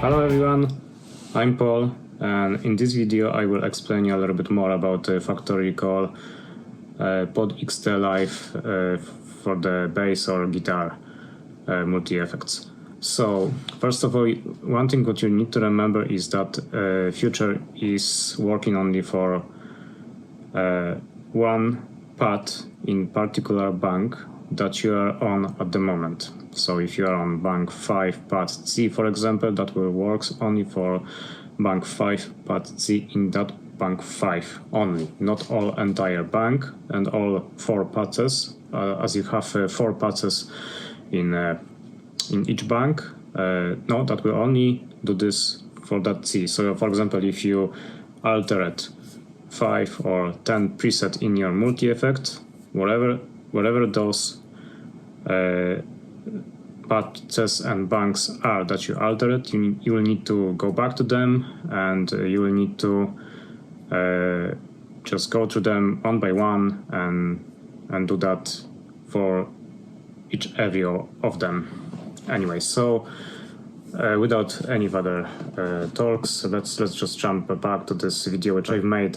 Hello everyone, I'm Paul, and in this video I will explain you a little bit more about factory recall Pod XT Live for the bass or guitar multi-effects. So first of all, one thing what you need to remember is that Future is working only for one pad in particular bank that you are on at the moment. So if you are on bank 5 pad C, for example, that will work only for bank 5 pad C in that bank 5 only, not all entire bank and all 4 pads, as you have 4 pads in each bank. No, that will only do this for that C. So for example, if you altered 5 or 10 preset in your multi-effect, whatever those patches and banks are that you altered, you will need to go back to them, and you will need to just go through them one by one and do that for each area of them. Anyway, so without any further talks, let's just jump back to this video which I've made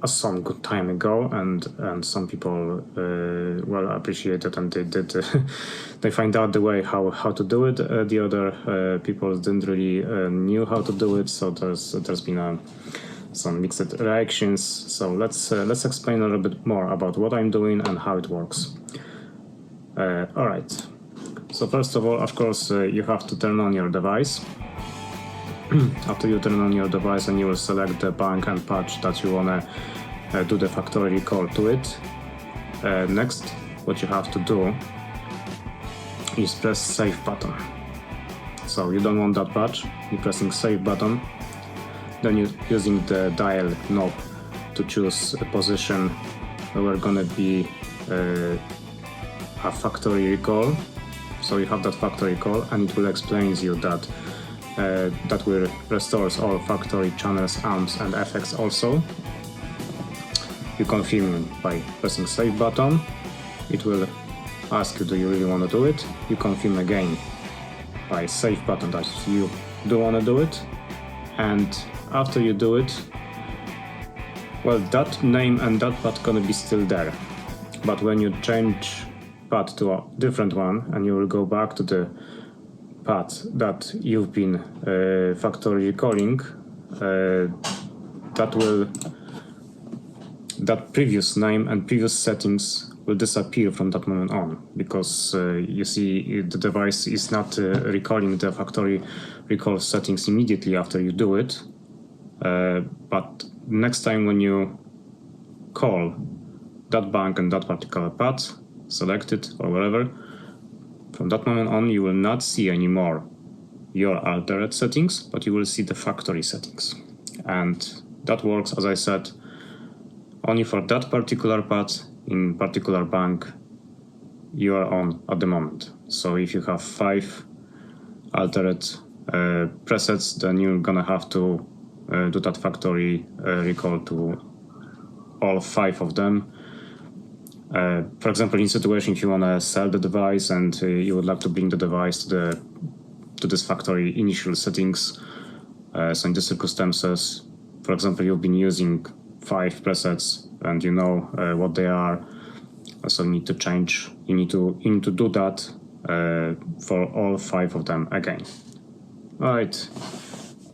some good time ago, and some people well appreciate it, and they did they find out the way how to do it. The other people didn't really knew how to do it, so there's been some mixed reactions. So let's explain a little bit more about what I'm doing and how it works. All right. So first of all, of course, you have to turn on your device. After you turn on your device, and you will select the bank and patch that you want to do the factory recall to it. Next, what you have to do is press save button. So you don't want that patch, you're pressing save button. Then you're using the dial knob to choose a position where we're gonna be a factory recall. So you have that factory recall, and it will explain you that that will restores all factory channels, amps and effects also. You confirm by pressing save button. It will ask you, do you really want to do it? You confirm again by save button that you do want to do it. And after you do it, well, that name and that pad gonna be still there. But when you change pad to a different one, and you will go back to the pad that you've been factory recalling, that previous name and previous settings will disappear from that moment on, because you see the device is not recalling the factory recall settings immediately after you do it, but next time when you call that bank and that particular pad, select it or whatever, from that moment on you will not see anymore your altered settings, but you will see the factory settings. And that works, as I said, only for that particular pad in particular bank you are on at the moment. So if you have 5 altered presets, then you're gonna have to do that factory recall to all 5 of them. For example, in situation if you want to sell the device and you would like to bring the device to this factory initial settings, so in these circumstances, for example, you've been using 5 presets and you know what they are, so you need to change. You need to do that for all 5 of them again. All right.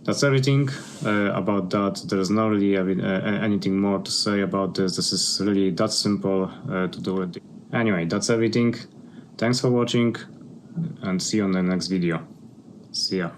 That's everything about that. There's not really anything more to say about this. This is really that simple to do it. Anyway, that's everything. Thanks for watching, and see you on the next video. See ya.